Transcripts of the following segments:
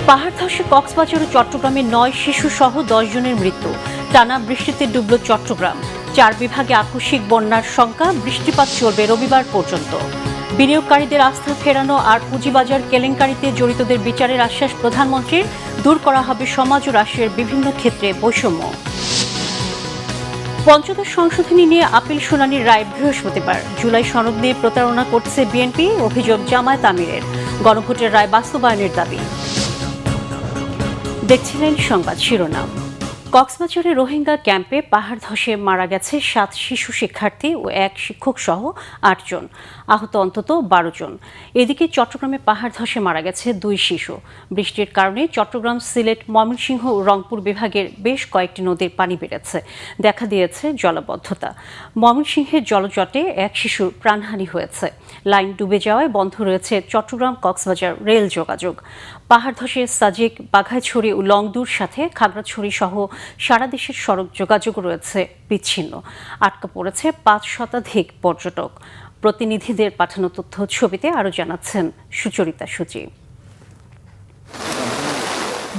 পাহাড় ধসে কক্সবাজার ও চট্টগ্রামে ৯ শিশু সহ ১০ জনের মৃত্যু। টানা বৃষ্টিতে ডুবল চট্টগ্রাম। ৪ বিভাগে আকস্মিক বন্যার শঙ্কা, বৃষ্টিপাত চলবে রবিবার পর্যন্ত। বিনিয়োগকারীদের আস্থা ফেরানো আর পুঁজিবাজার কেলেঙ্কারিতে জড়িতদের বিচারের আশ্বাস প্রধানমন্ত্রীর। দূর করা হবে সমাজ ও রাষ্ট্রের বিভিন্ন ক্ষেত্রে বৈষম্য। পঞ্চদশ সংশোধনী নিয়ে আপিল শুনানির রায় বৃহস্পতিবার। জুলাই সনদ নিয়ে প্রতারণা করছে বিএনপি, অভিযোগ জামায়াত আমিরের। গণভোটের রায় বাস্তবায়নের দাবি। দেখছিলেন সংবাদ শিরোনাম। কক্সবাজারে রোহিঙ্গা ক্যাম্পে পাহাড় ধসে মারা গেছে ৭ শিশু শিক্ষার্থী ও ১ শিক্ষক সহ ৮ জন, আহত অন্তত ১২ জন। এদিকে চট্টগ্রামে পাহাড় ধসে মারা গেছে ২ শিশু। বৃষ্টির কারণে চট্টগ্রাম, সিলেট, ময়মনসিংহ ও রংপুর বিভাগের বেশ কয়েকটি নদীর পানি বেড়েছে, দেখা দিয়েছে জলাবদ্ধতা। ময়মনসিংহের জলজটে ১ শিশুর প্রাণহানি হয়েছে। লাইন ডুবে যাওয়ায় বন্ধ রয়েছে চট্টগ্রাম কক্সবাজার রেল যোগাযোগ। পাহাড় ধসে সাজেক, বাঘাইছড়ি ও লংদুর সাথে খাগড়াছড়ি সহ সারা দেশের সড়ক যোগাযোগ রয়েছে বিচ্ছিন্ন। আটকা পড়েছে ৫ শতাধিক পর্যটক। প্রতিনিধিদের পাঠানো তথ্য ছবিতে আরও জানাচ্ছেন সুচরিতা সূচি।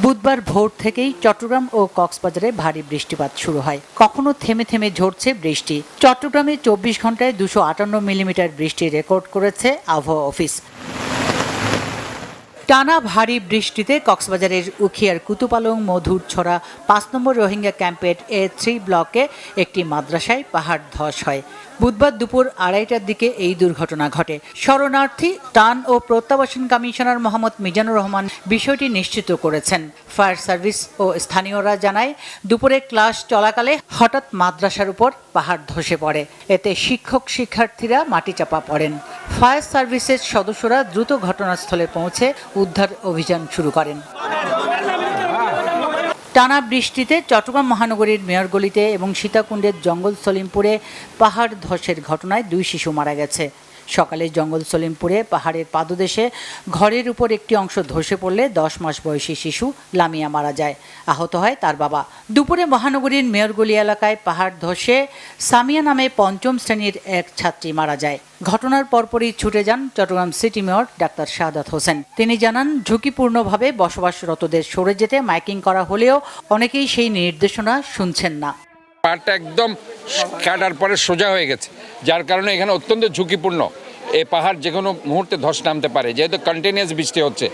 বুধবার ভোর থেকেই চট্টগ্রাম ও কক্সবাজারে ভারী বৃষ্টিপাত শুরু হয়। কখনো থেমে থেমে ঝরছে বৃষ্টি। চট্টগ্রামে ২৪ ঘন্টায় ২৫৮ মিলিমিটার বৃষ্টি রেকর্ড করেছে আবহাওয়া অফিস। টানা ভারী বৃষ্টিতে কক্সবাজারের উখিয়ার কুতুপালং মধুরছড়া ৫ নম্বর রোহিঙ্গা ক্যাম্পের A3 ব্লকে একটি মাদ্রাসায় পাহাড় ধস হয়। বুধবার দুপুর ২:৩০টার দিকে এই দুর্ঘটনা ঘটে। শরণার্থী, ত্রাণ ও প্রত্যাবাসন কমিশনার মোহাম্মদ মিজানুর রহমান বিষয়টি নিশ্চিত করেছেন। ফায়ার সার্ভিস ও স্থানীয়রা জানায়, দুপুরে ক্লাস চলাকালে হঠাৎ মাদ্রাসার উপর পাহাড় ধসে পড়ে। এতে শিক্ষক শিক্ষার্থীরা মাটিচাপা পড়েন। ফায়ার সার্ভিসের সদস্যরা দ্রুত ঘটনাস্থলে পৌঁছে উদ্ধার অভিযান শুরু করেন। টানা বৃষ্টিতে চট্টগ্রাম মহানগরীর মেয়রগলিতে এবং সীতাকুণ্ডের জঙ্গল সলিমপুরে পাহাড় ধসের ঘটনায় ২ শিশু মারা গেছে। সকালে জঙ্গল সলিমপুরে পাহাড়ের পাদদেশে ঘরের উপর একটি অংশ ধসে পড়লে ১০ মাস বয়সী শিশু লামিয়া মারা যায়। আহত হয় তার বাবা। দুপুরে মহানগরীর মেয়রগলি এলাকায় পাহাড় ধসে সামিয়া নামে ৫ম শ্রেণীর এক ছাত্রী মারা যায়। ঘটনার পরপরই ছুটে যান Chittagong city mayor doctor Shahadat Hossain. তিনি জানান, ঝুঁকিপূর্ণভাবে বসবাসরতদের সরে যেতে মাইকিং করা হলেও অনেকেই সেই নির্দেশনা শুনছেন না। পাহাড়টা একদম কাটার পরে সোজা হয়ে গেছে, যার কারণে এখানে অত্যন্ত ঝুঁকিপূর্ণ। এই পাহাড় যে কোনো মুহূর্তে ধস নামতে পারে, যেহেতু কন্টিনিউয়াস বৃষ্টি হচ্ছে।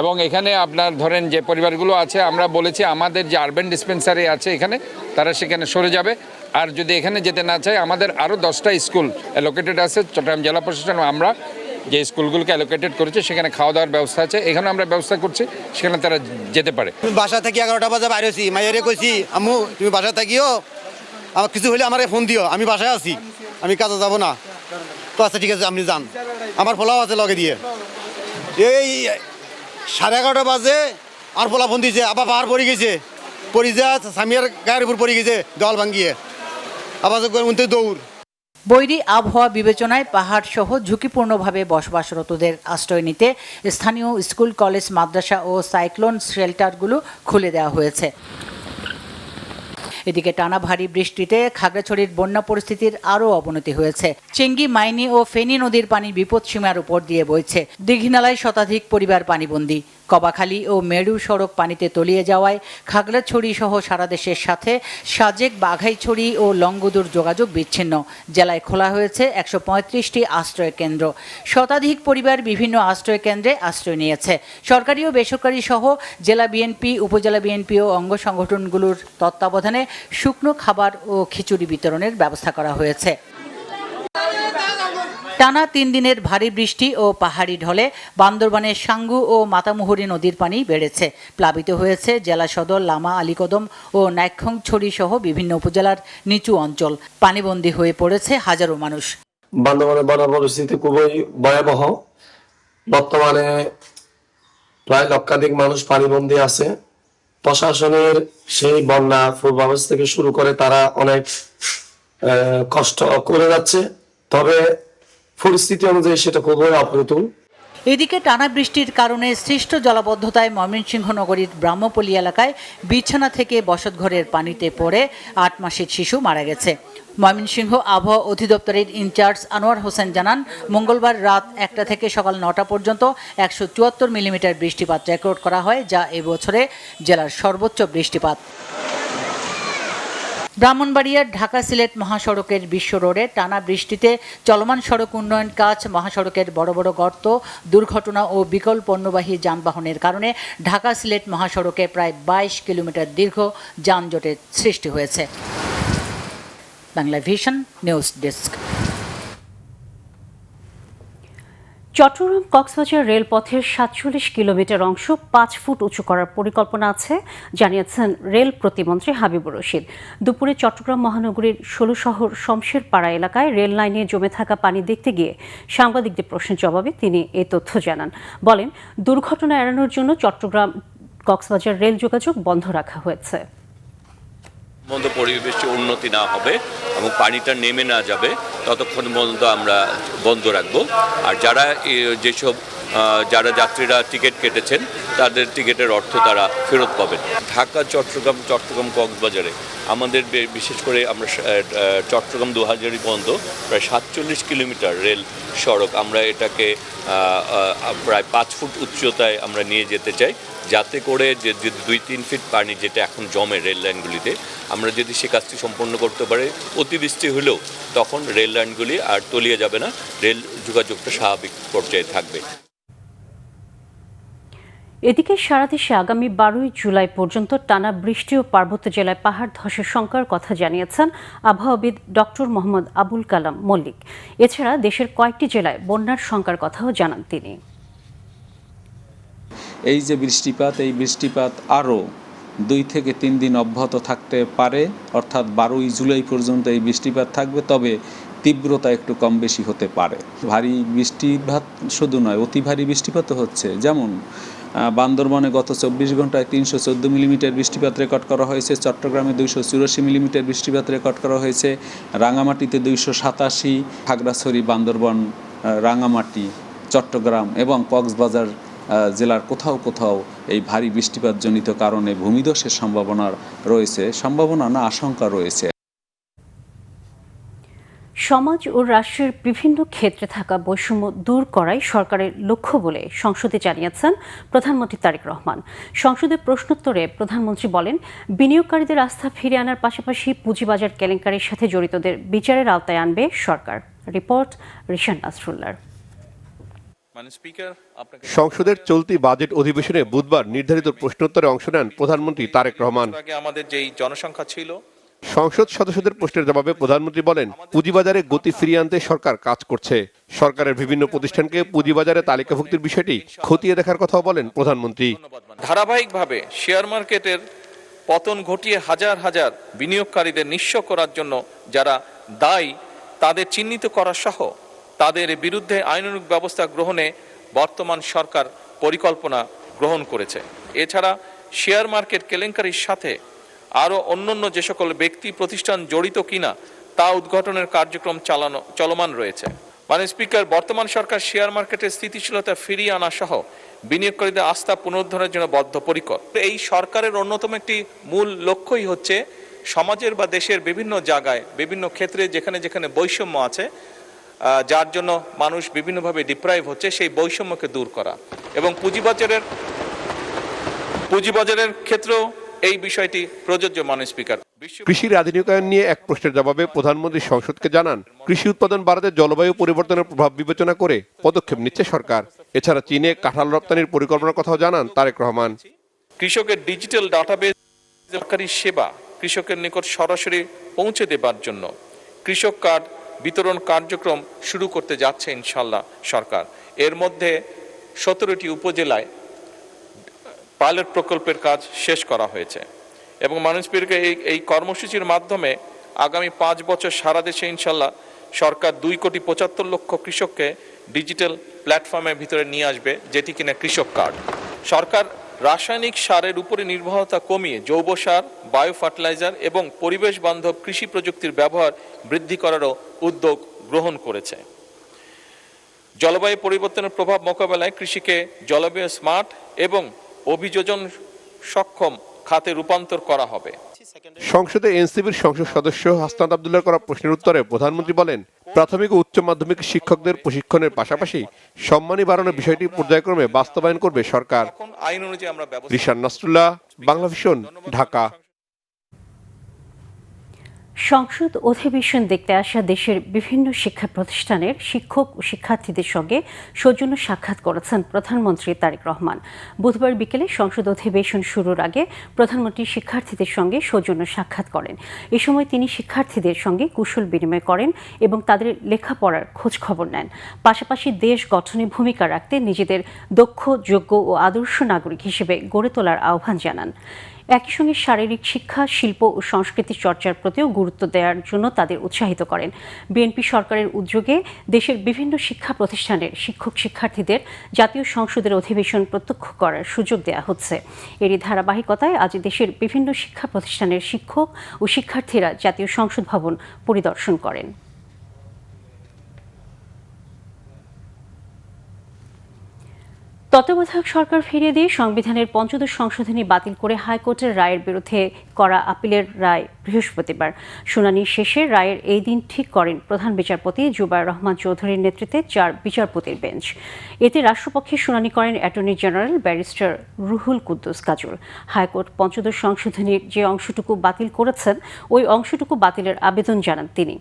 এবং এখানে আপনার ধরেন যে পরিবারগুলো আছে, আমরা বলেছি আমাদের যে আরবান ডিসপেন্সারি আছে এখানে, তারা সেখানে সরে যাবে। আর যদি এখানে যেতে না চায়, আমাদের আরও 10টা স্কুল অ্যালোকেটেড আছে। চট্টগ্রাম জেলা প্রশাসন আমরা যে স্কুলগুলোকে অ্যালোকেটেড করেছে সেখানে খাওয়া দাওয়ার ব্যবস্থা আছে, এখানে আমরা ব্যবস্থা করছি, সেখানে তারা যেতে পারে। বাসা থেকে 11টা বাজে বাইরে হয়েছি, মাইয়ারে কইছি আম্মু তুমি বাসা থাকিও, আমার কিছু হলে আমার ফোন দিও, আমি বাসায় আছি, আমি কাজে যাব না। তো আচ্ছা ঠিক আছে, আপনি যান, আমার ফোলাও আছে লগে দিয়ে। এই 11:30 বাজে আর ফোলা ফোন দিয়েছে, আবার পাহাড় পড়ে গেছে, পড়ে যা সামিয়ার গায়ের উপর পড়ে গেছে দেওয়াল ভাঙ্গিয়ে, আবার উনতে দৌড়। বৈরী আবহাওয়া বিবেচনায় পাহাড় সহ ঝুঁকিপূর্ণভাবে বসবাসরতদের আশ্রয় নিতে স্থানীয় স্কুল, কলেজ, মাদ্রাসা ও সাইক্লোন শেল্টারগুলো খুলে দেওয়া হয়েছে। এদিকে টানা ভারী বৃষ্টিতে খাগড়াছড়ির বন্যা পরিস্থিতির আরও অবনতি হয়েছে। চেঙ্গি, মাইনি ও ফেনী নদীর পানি বিপদসীমার উপর দিয়ে বইছে। দীঘিনালায় শতাধিক পরিবার পানিবন্দী। কবাখালী ও মেরু সড়ক পানিতে তলিয়ে যাওয়ায় খাগড়াছড়ি সহ সারা দেশের সাথে সাজেক, বাঘাইছড়ি ও লংগদুর যোগাযোগ বিচ্ছিন্ন। জেলায় খোলা হয়েছে ১৩৫টি আশ্রয় কেন্দ্র। শতাধিক পরিবার বিভিন্ন আশ্রয় কেন্দ্রে আশ্রয় নিয়েছে। সরকারি ও বেসরকারি সহ জেলা বিএনপি, উপজেলা বিএনপি ও অঙ্গ সংগঠনগুলোর তত্ত্বাবধানে শুকনো খাবার ও খিচুড়ি বিতরণের ব্যবস্থা করা হয়েছে। টানা ৩ দিনের ভারী বৃষ্টি ও পাহাড়ি ঢলে বান্দরবানের সাঙ্গু ও মাতামুহুরী নদীর পানি বেড়েছে। প্লাবিত হয়েছে জেলা সদর, লামা, আলীকদম ও নাইক্ষ্যংছড়ি সহ বিভিন্ন উপজেলার নিচু অঞ্চল। পানিবন্দী হয়ে পড়েছে হাজারো মানুষ। বান্দরবানের বন্যা পরিস্থিতি খুবই ভয়াবহ। বর্তমানে প্রায় লক্ষাধিক মানুষ পানিবন্দী আছে। প্রশাসনের সেই বন্যা পূর্বাভাস থেকে শুরু করে তারা অনেক কষ্ট করে যাচ্ছে, তবে পরিস্থিতি অনুযায়ী সেটা খুবই অপ্রতুল। এদিকে টানা বৃষ্টির কারণে সৃষ্ট জলাবদ্ধতায় ময়মনসিংহ নগরীর ব্রাহ্মপল্লী এলাকায় বিছানা থেকে বসতঘরের পানিতে পড়ে ৮ মাসের শিশু মারা গেছে। ময়মনসিংহ আবহাওয়া অধিদপ্তরের ইনচার্জ আনোয়ার হোসেন জানান, মঙ্গলবার রাত 1টা থেকে সকাল 9টা পর্যন্ত 174 মিলিমিটার বৃষ্টিপাত রেকর্ড করা হয়, যা এবছরে জেলার সর্বোচ্চ বৃষ্টিপাত। ব্রাহ্মণবাড়িয়ার ঢাকা সিলেট মহাসড়কের বিশ্ব রোডে টানা বৃষ্টিতে চলমান সড়ক উন্নয়ন কাজ, মহাসড়কের বড় বড় গর্ত, দুর্ঘটনা ও বিকল পণ্যবাহী যানবাহনের কারণে ঢাকা সিলেট মহাসড়কে প্রায় 22 কিলোমিটার দীর্ঘ যানজটের সৃষ্টি হয়েছে। Bangla vision news desk. Chattogram Cox's Bazar রেলপথের 47 কিলোমিটার অংশ 5 ফুট উঁচু করার পরিকল্পনা আছে, জানিয়েছেন রেল প্রতিমন্ত্রী হাবিবুর রশিদ। দুপুরে চট্টগ্রাম মহানগরীর 16 শহর শমশেরপাড়া এলাকায় রেল লাইনে জমে থাকা পানি দেখতে গিয়ে সাংবাদিকদের প্রশ্নের জবাবে তিনি এই তথ্য জানান। বলেন, দুর্ঘটনা এড়ানোর জন্য চট্টগ্রাম কক্সবাজার রেল যোগাযোগ বন্ধ রাখা হয়েছে। পরিবেশে উন্নতি না হবে এবং পানিটা নেমে না যাবে ততক্ষণ পর্যন্ত আমরা বন্ধ রাখবো। আর যারা যাত্রীরা টিকিট কেটেছেন তাদের টিকিটের অর্থ তারা ফেরত পাবেন। ঢাকা চট্টগ্রাম কক্সবাজারে আমাদের বিশেষ করে আমরা চট্টগ্রাম দুহাজারি পর্যন্ত প্রায় 47 কিলোমিটার রেল সড়ক আমরা এটাকে প্রায় 5 ফুট উচ্চতায় আমরা নিয়ে যেতে চাই, যাতে করে যে 2-3 ফিট পানি যেটা এখন জমে রেল লাইনগুলিতে, আমরা যদি সে কাজটি সম্পন্ন করতে পারি, অতিবৃষ্টি হলেও তখন রেল লাইনগুলি আর তলিয়ে যাবে না, রেল যোগাযোগটা স্বাভাবিক পর্যায়ে থাকবে। এদিকে সারা দেশে আগামী 12 জুলাই পর্যন্ত টানা বৃষ্টি ও পার্বত্য জেলায় পাহাড় ধসের শঙ্কার কথা জানিয়েছেন আবহাওয়াবিদ ডক্টর মোহাম্মদ আবুল কালাম মল্লিক। এছাড়া দেশের কয়েকটি জেলায় বন্যার শঙ্কার কথাও জানান তিনি। এই যে বৃষ্টিপাত, এই বৃষ্টিপাত আরও 2 থেকে 3 দিন অব্যাহত থাকতে পারে, অর্থাৎ 12 জুলাই পর্যন্ত এই বৃষ্টিপাত থাকবে, তবে তীব্রতা একটু কম বেশি হতে পারে। ভারী বৃষ্টিপাত শুধু নয়, অতি ভারী বৃষ্টিপাতও হচ্ছে। যেমন বান্দরবানে গত 24 ঘন্টায় 314 মিলিমিটার বৃষ্টিপাত রেকর্ড করা হয়েছে, চট্টগ্রামে 284 মিলিমিটার বৃষ্টিপাত রেকর্ড করা হয়েছে, রাঙামাটিতে 287, খাগড়াছড়ি, বান্দরবান, রাঙামাটি, চট্টগ্রাম এবং কক্সবাজার জেলার কোথাও কোথাও এই ভারী বৃষ্টিপাতজনিত কারণে ভূমিধসের আশঙ্কা রয়েছে। সমাজ ও রাষ্ট্রের বিভিন্ন ক্ষেত্রে থাকা বৈষম্য দূর করাই সরকারের লক্ষ্য বলে সংসদে জানিয়েছেন প্রধানমন্ত্রী তারেক রহমান। সংসদে প্রশ্নোত্তরে প্রধানমন্ত্রী বলেন, বিনিয়োগকারীদের আস্থা ফিরিয়ে আনার পাশাপাশি পুঁজিবাজার কেলেঙ্কারির সাথে জড়িতদের বিচারের আওতায় আনবে সরকার। রিপোর্ট রিশান নাসরুল্লাহর। সংসদের চলতি বাজেট অধিবেশনে বুধবার নির্ধারিত প্রশ্নোত্তরে অংশ নেন প্রধানমন্ত্রী তারেক রহমান। আমাদের যেই জনসংখ্যা ছিল, সংসদ সদস্যদের প্রশ্নের জবাবে প্রধানমন্ত্রী বলেন, পুঁজিবাজারে গতি ফিরিয়ে আনতে সরকার কাজ করছে। সরকারের বিভিন্ন প্রতিষ্ঠানকে পুঁজিবাজারে তালিকাভুক্তির বিষয়টি খতিয়ে দেখার কথাও বলেন প্রধানমন্ত্রী। ধারাবাহিকভাবে শেয়ার মার্কেটের পতন ঘটিয়ে হাজার হাজার বিনিয়োগকারীদের নিঃস্ব করার জন্য যারা দায়ী তাদের চিহ্নিত করা সহ তাদের বিরুদ্ধে আইনানুগ ব্যবস্থা গ্রহণে বর্তমান সরকার পরিকল্পনা গ্রহণ করেছে। এছাড়া শেয়ার মার্কেট কেলেঙ্কারির সাথে আরও অন্যান্য যে সকল ব্যক্তি প্রতিষ্ঠান জড়িত কিনা তা উদ্ঘাটনের কার্যক্রম চলমান রয়েছে। মাননীয় স্পিকার, বর্তমান সরকার শেয়ার মার্কেটের স্থিতিশীলতা ফিরিয়ে আনা সহ বিনিয়োগকারীদের আস্থা পুনরুদ্ধারের জন্য বদ্ধপরিকর। এই সরকারের অন্যতম একটি মূল লক্ষ্যই হচ্ছে সমাজের বা দেশের বিভিন্ন জায়গায় বিভিন্ন ক্ষেত্রে যেখানে যেখানে বৈষম্য আছে, যার জন্য মানুষ বিভিন্নভাবে ডিপ্রাইভ হচ্ছে, সেই বৈষম্যকে দূর করা এবং পুঁজিবাজারের ক্ষেত্রেও এই বিষয়টি প্রযোজ্য। মাননীয় স্পিকার, কৃষির আধুনিকায়ন নিয়ে এক প্রশ্নের জবাবে প্রধানমন্ত্রী সংসদকে জানান, কৃষি উৎপাদন বাড়াতে জলবায়ু পরিবর্তনের প্রভাব বিবেচনা করে পদক্ষেপ নিচ্ছে সরকার। এছাড়া চীনে কাঁঠাল রপ্তানির পরিকল্পনার কথাও জানান তারেক রহমান। কৃষকের ডিজিটাল ডাটাবেস সরকারি সেবা কৃষকের নিকট সরাসরি পৌঁছে দেবার জন্য কৃষক কার্ড বিতরণ কার্যক্রম শুরু করতে যাচ্ছে ইনশাল্লাহ সরকার। এর মধ্যে 17টি উপজেলায় পাইলট প্রকল্পের কাজ শেষ করা হয়েছে এবং মাননীয় স্পিকার, এই কর্মসূচির মাধ্যমে আগামী 5 বছর সারা দেশে ইনশাল্লাহ সরকার 2,75,00,000 কৃষককে ডিজিটাল প্ল্যাটফর্মের ভিতরে নিয়ে আসবে, যেটি কিনা কৃষক কার্ড। সরকার রাসায়নিক সারের উপরে নির্ভরতা কমিয়ে জৈব সার, বায়ো ফার্টিলাইজার এবং পরিবেশ বান্ধব কৃষি প্রযুক্তির ব্যবহার বৃদ্ধি করারও উদ্যোগ গ্রহণ করেছে। জলবায়ু পরিবর্তনের প্রভাব মোকাবেলায় কৃষিকে জলবায়ু স্মার্ট এবং অভিযোজন সক্ষম খাতে রূপান্তর করা হবে। সংসদে এনসিপির সংসদ সদস্য হাসনাত আব্দুল্লাহর করা প্রশ্নের উত্তরে প্রধানমন্ত্রী বলেন, প্রাথমিক ও উচ্চ মাধ্যমিক শিক্ষকদের প্রশিক্ষণের পাশাপাশি সম্মানী বাড়ানোর বিষয়টি পর্যায়ক্রমে বাস্তবায়ন করবে সরকার। আইন অনুযায়ী আমরা রিশান নাসরুল্লাহ, বাংলা ভিশন, ঢাকা। সংসদ অধিবেশন দেখতে আসা দেশের বিভিন্ন শিক্ষা প্রতিষ্ঠানের শিক্ষক ও শিক্ষার্থীদের সঙ্গে সৌজন্য সাক্ষাৎ করেছেন প্রধানমন্ত্রী তারেক রহমান। বুধবার বিকেলে সংসদ অধিবেশন শুরুর আগে প্রধানমন্ত্রী শিক্ষার্থীদের সঙ্গে সৌজন্য সাক্ষাৎ করেন। এ সময় তিনি শিক্ষার্থীদের সঙ্গে কুশল বিনিময় করেন এবং তাদের লেখাপড়ার খোঁজ খবর নেন। পাশাপাশি দেশ গঠনে ভূমিকা রাখতে নিজেদের দক্ষ, যোগ্য ও আদর্শ নাগরিক হিসেবে গড়ে তোলার আহ্বান জানান। একই সঙ্গে শারীরিক শিক্ষা, শিল্প ও সংস্কৃতি চর্চার প্রতিও গুরুত্ব দেওয়ার জন্য তাদের উৎসাহিত করেন। বিএনপি সরকারের উদ্যোগে দেশের বিভিন্ন শিক্ষা প্রতিষ্ঠানের শিক্ষক শিক্ষার্থীদের জাতীয় সংসদের অধিবেশন প্রত্যক্ষ করার সুযোগ দেওয়া হচ্ছে। এরই ধারাবাহিকতায় আজ দেশের বিভিন্ন শিক্ষা প্রতিষ্ঠানের শিক্ষক ও শিক্ষার্থীরা জাতীয় সংসদ ভবন পরিদর্শন করেন। তত্ত্বাবধায়ক সরকার ফিরিয়ে দিয়ে সংবিধানের পঞ্চদশ সংশোধনী বাতিল করে হাইকোর্টের রায়ের বিরুদ্ধে করা আপিলের রায় বৃহস্পতিবার শুনানি শেষে রায়ের এই দিন ঠিক করেন প্রধান বিচারপতি জুবায়ের রহমান চৌধুরীর নেতৃত্বে 4 বিচারপতির বেঞ্চ। এতে রাষ্ট্রপক্ষে শুনানি করেন attorney general barrister Ruhul Kuddus Kajal. High court পঞ্চদশ সংশোধনীর যে অংশটুকু বাতিল করেছেন ওই অংশটুকু বাতিলের আবেদন জানান তিনি।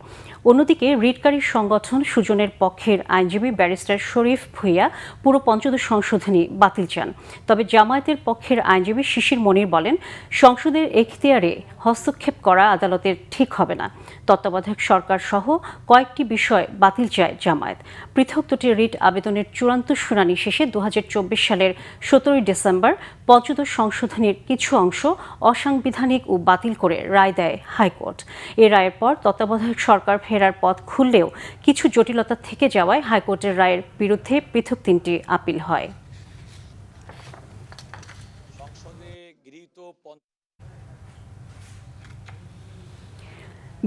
অন্যদিকে রিটকারী সংগঠন সুজনের পক্ষের আইনজীবী ব্যারিস্টার শরীফ ভুইয়া পুরো পঞ্চদশ সংশোধনী বাতিল চান। তবে জামায়াতের পক্ষের আইনজীবী শিশির মনির বলেন, সংসদের এখতিয়ারে হস্তক্ষেপ করা আদালতের ঠিক হবে না। তত্ত্বাবধায়ক সরকার সহ কয়েকটি বিষয় বাতিল চায় জামায়াত। পৃথক দুটি রিট আবেদনের চূড়ান্ত শুনানি শেষে 2024 সালের 17 ডিসেম্বর পঞ্চদশ সংশোধনীর কিছু অংশ অসাংবিধানিক ও বাতিল করে রায় দেয় হাইকোর্ট। এ রায়ের পর তত্ত্বাবধায়ক সরকার ফেরার পথ খুললেও কিছু জটিলতা থেকে যাওয়ায় হাইকোর্টের রায়ের বিরুদ্ধে পৃথক 3টি আপিল হয়।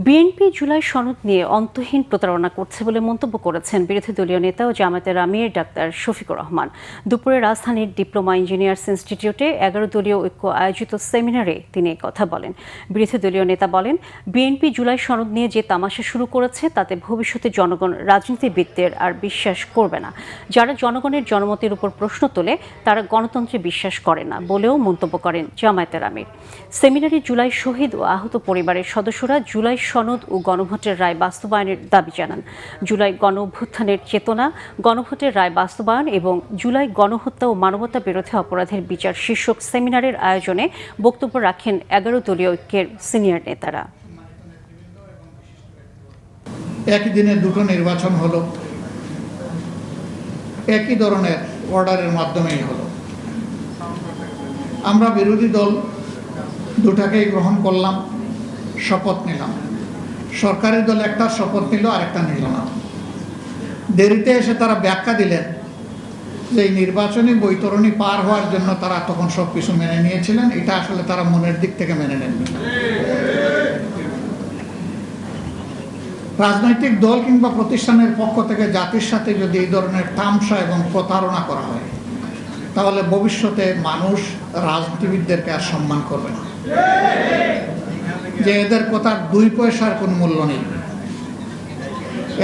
বিএনপি জুলাই সনদ নিয়ে অন্তহীন প্রতারণা করছে বলে মন্তব্য করেছেন বিরোধী দলীয় নেতা ও জামায়াতের আমির ডাক্তার শফিকুর রহমান। দুপুরে রাজধানীর ডিপ্লোমা ইঞ্জিনিয়ার্স ইনস্টিটিউটে 11 দলীয় ঐক্য আয়োজিত সেমিনারে তিনি কথা বলেন। বিরোধী দলীয় নেতা বলেন, বিএনপি জুলাই সনদ নিয়ে যে তামাশা শুরু করেছে তাতে ভবিষ্যতে জনগণ রাজনীতিবিদদের আর বিশ্বাস করবে না। যারা জনগণের জনমতের উপর প্রশ্ন তোলে তারা গণতন্ত্রে বিশ্বাস করে না বলেও মন্তব্য করেন জামায়াতের আমির। সেমিনারে জুলাই শহীদ ও আহত পরিবারের সদস্যরা জুলাই সনদ ও গণভোটের রায় বাস্তবায়নের দাবি জানান। জুলাই গণ অভ্যুত্থানের চেতনা, গণভোটের রায় বাস্তবায়ন এবং জুলাই গণহত্যা ও মানবতা বিরোধী অপরাধের বিচার শীর্ষক সেমিনারের আয়োজনে বক্তব্য রাখেন 11 দলীয় ঐক্যের সিনিয়র নেতারা। একই দিনে দুটো নির্বাচন হলো, একই ধরনের অর্ডারের মাধ্যমেই হলো। আমরা বিরোধী দল দুটাকেই গ্রহণ করলাম, শপথ নিলাম। সরকারি দল একটা শপথ নিল, আরেকটা নিল না। দেরিতে এসে তারা ব্যাখ্যা দিলেন যে এই নির্বাচনী বৈতরণী পার হওয়ার জন্য তারা তখন সবকিছু মেনে নিয়েছিলেন। এটা আসলে তারা মনের দিক থেকে মেনে নেননি। রাজনৈতিক দল কিংবা প্রতিষ্ঠানের পক্ষ থেকে জাতির সাথে যদি এই ধরনের তামসা এবং প্রতারণা করা হয় তাহলে ভবিষ্যতে মানুষ রাজনীতিবিদদেরকে আর সম্মান করবে না, যে এদের কথার 2 পয়সার কোনো মূল্য নেই।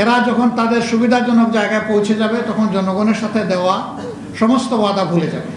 এরা যখন তাদের সুবিধাজনক জায়গায় পৌঁছে যাবে তখন জনগণের সাথে দেওয়া সমস্ত ওয়াদা ভুলে যাবে।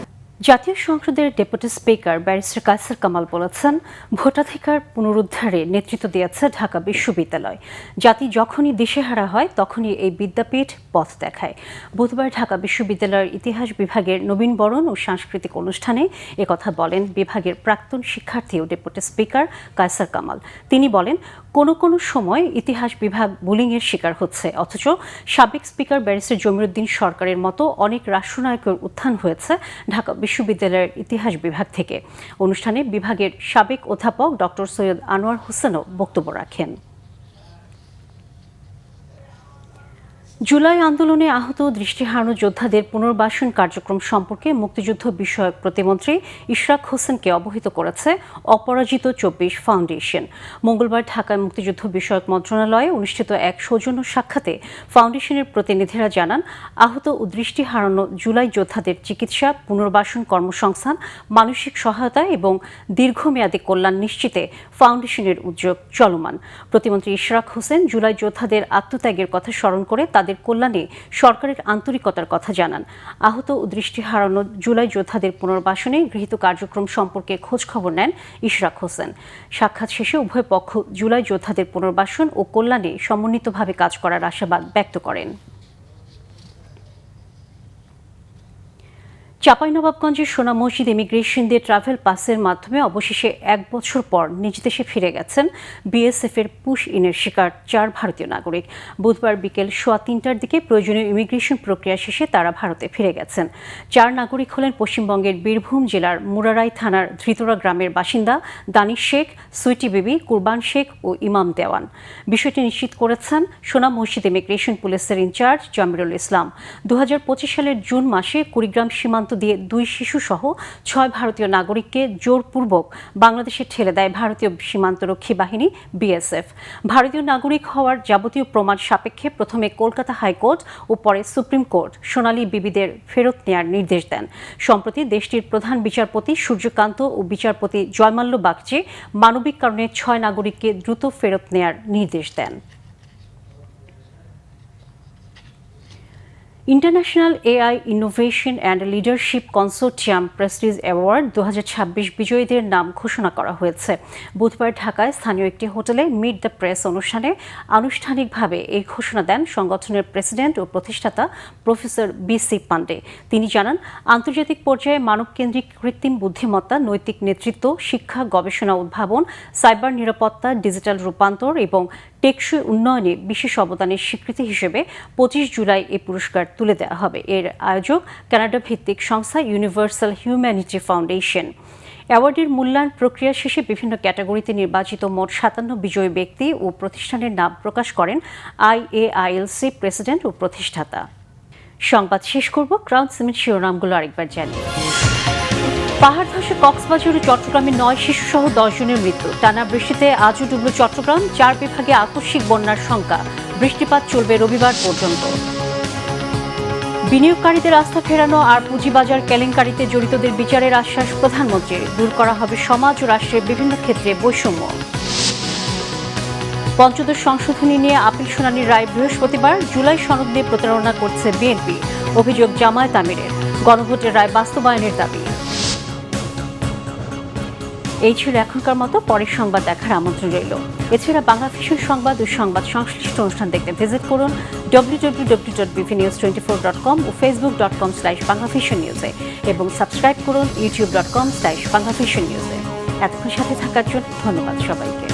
জাতীয় সংসদের deputy speaker barrister Kaiser Kamal বলেছেন, ভোটাধিকার পুনরুদ্ধারে নেতৃত্ব দিয়েছে ঢাকা বিশ্ববিদ্যালয়। জাতি যখনই দিশেহারা হয় তখনই এই বিদ্যাপীঠ পথ দেখায়। বুধবার ঢাকা বিশ্ববিদ্যালয়ের ইতিহাস বিভাগের নবীনবরণ ও সাংস্কৃতিক অনুষ্ঠানে একথা বলেন বিভাগের প্রাক্তন শিক্ষার্থী ও ডেপুটি স্পিকার কায়সার কামাল। তিনি বলেন, কোনো সময় ইতিহাস বিভাগ বুলিংয়ের শিকার হচ্ছে, অথচ সাবেক স্পিকার ব্যারিস্টার জমিরুদ্দিন সরকারের মতো অনেক রাষ্ট্রনায়কের উত্থান হয়েছে ঢাকা বিশ্ববিদ্যালয়ের ইতিহাস বিভাগ থেকে। অনুষ্ঠানে বিভাগের সাবেক অধ্যাপক ডক্টর সৈয়দ আনোয়ার হোসেনও বক্তব্য রাখেন। জুলাই আন্দোলনে আহত দৃষ্টি হারানো যোদ্ধাদের পুনর্বাসন কার্যক্রম সম্পর্কে মুক্তিযুদ্ধ বিষয়ক প্রতিমন্ত্রী ইশরাক হোসেনকে অবহিত করেছে অপরাজিত 24 ফাউন্ডেশন। মঙ্গলবার ঢাকায় মুক্তিযুদ্ধ বিষয়ক মন্ত্রণালয়ে অনুষ্ঠিত এক সৌজন্য সাক্ষাতে ফাউন্ডেশনের প্রতিনিধিরা জানান, আহত ও দৃষ্টি হারানো জুলাই যোদ্ধাদের চিকিৎসা, পুনর্বাসন, কর্মসংস্থান, মানসিক সহায়তা এবং দীর্ঘমেয়াদী কল্যাণ নিশ্চিতে ফাউন্ডেশনের উদ্যোগ চলমান। প্রতিমন্ত্রী ইশরাক হোসেন জুলাই যোদ্ধাদের আত্মত্যাগের কথা স্মরণ করে তাদের কল্যাণে সরকারের আন্তরিকতার কথা জানান। আহত ও দৃষ্টি হারানো জুলাই যোদ্ধাদের পুনর্বাসনে গৃহীত কার্যক্রম সম্পর্কে খোঁজখবর নেন ইশরাক হোসেন। সাক্ষাৎ শেষে উভয় পক্ষ জুলাই যোদ্ধাদের পুনর্বাসন ও কল্যাণে সমন্বিতভাবে কাজ করার আশাবাদ ব্যক্ত করেন। চাঁপাইনবাবগঞ্জের সোনা মসজিদ ইমিগ্রেশন দিয়ে ট্রাভেল পাসের মাধ্যমে অবশেষে 1 বছর পর নিজ দেশে ফিরে গেছেন বিএসএফের পুশ ইনের শিকার 4 ভারতীয় নাগরিক। বুধবার বিকেল 3:15টার দিকে প্রয়োজনীয় ইমিগ্রেশন প্রক্রিয়া শেষে তারা ভারতে ফিরে গেছেন। 4 নাগরিক হলেন পশ্চিমবঙ্গের বীরভূম জেলার মুরারাই থানার ধৃতরা গ্রামের বাসিন্দা দানিশ শেখ, সুইটি বিবি, কুরবান শেখ ও ইমাম দেওয়ান। বিষয়টি নিশ্চিত করেছেন সোনা মসজিদ ইমিগ্রেশন পুলিশের ইনচার্জ জামিরুল ইসলাম। 2025 সালের জুন মাসে কুড়িগ্রাম সীমান্ত দিয়ে 2 শিশুসহ 6 ভারতীয় নাগরিককে জোরপূর্বক বাংলাদেশে ঠেলে দেয় ভারতীয় সীমান্তরক্ষী বাহিনী বিএসএফ। ভারতীয় নাগরিক হওয়ার যাবতীয় প্রমাণ সাপেক্ষে প্রথমে কলকাতা হাইকোর্ট ও পরে সুপ্রিম কোর্ট সোনালী বিবিদের ফেরত নেয়ার নির্দেশ দেন। সম্প্রতি দেশটির প্রধান বিচারপতি সূর্যকান্ত ও বিচারপতি জয়মাল্য বাগচি মানবিক কারণে 6 নাগরিককে দ্রুত ফেরত নেয়ার নির্দেশ দেন। International AI innovation and leadership consortium prestige award 2026 বিজয়ীদের নাম ঘোষণা করা হয়েছে। বুধবার ঢাকায় স্থানীয় একটি হোটেলে মিট দ্য প্রেস অনুষ্ঠানে আনুষ্ঠানিকভাবে এই ঘোষণা দেন সংগঠনের প্রেসিডেন্ট ও প্রতিষ্ঠাতা প্রফেসর BC পান্ডে। তিনি জানান, আন্তর্জাতিক পর্যায়ে মানবকেন্দ্রিক কৃত্রিম বুদ্ধিমত্তা, নৈতিক নেতৃত্ব, শিক্ষা, গবেষণা, উদ্ভাবন, সাইবার নিরাপত্তা, ডিজিটাল রূপান্তর এবং টেকসই উন্নয়নে বিশেষ অবদানের স্বীকৃতি হিসেবে 25 জুলাই এই পুরস্কার তুলে দেওয়া হবে। এর আয়োজক কানাডা ভিত্তিক সংস্থা ইউনিভার্সাল হিউম্যানিটি ফাউন্ডেশন। অ্যাওয়ার্ডের মূল্যায়ন প্রক্রিয়া শেষে বিভিন্ন ক্যাটাগরিতে নির্বাচিত মোট 57 বিজয়ী ব্যক্তি ও প্রতিষ্ঠানের নাম প্রকাশ করেন IAILC প্রেসিডেন্ট ও প্রতিষ্ঠাতা। সংবাদ শেষ করব ক্রাউন সিমেন্ট শিরোনামগুলো আরেকবার জানিয়ে। পাহাড় ধসে কক্সবাজার ও চট্টগ্রামে 9 শিশুসহ 10 জনের মৃত্যু। টানা বৃষ্টিতে আজও ডুবল চট্টগ্রাম, 4 বিভাগে আকস্মিক বন্যার শঙ্কা। বৃষ্টিপাত চলবে রবিবার পর্যন্ত। বিনিয়োগকারীদের আস্থা ফেরানো আর পুঁজিবাজার কেলেঙ্কারিতে জড়িতদের বিচারের আশ্বাস প্রধানমন্ত্রীর। দূর করা হবে সমাজ ও রাষ্ট্রের বিভিন্ন ক্ষেত্রে বৈষম্য। পঞ্চদশ সংশোধনী নিয়ে আপিল শুনানির রায় বৃহস্পতিবার। জুলাই সনদ নিয়ে প্রতারণা করছে বিএনপি, অভিযোগ জামায়াত আমিরের। গণভোটের রায় বাস্তবায়নের দাবি। এই ছিল এখনকার মতো, পরের সংবাদ দেখার আমন্ত্রণ রইল। এছাড়া বাংলা ভিশন সংবাদ ও সংবাদ সংশ্লিষ্ট অনুষ্ঠান দেখতে ভিজিট করুন www.bvnews24.com ও facebook.com/banglavisionnews-এ এবং সাবস্ক্রাইব করুন youtube.com/banglavisionnews-এ। এতক্ষণ সাথে থাকার জন্য ধন্যবাদ সবাইকে।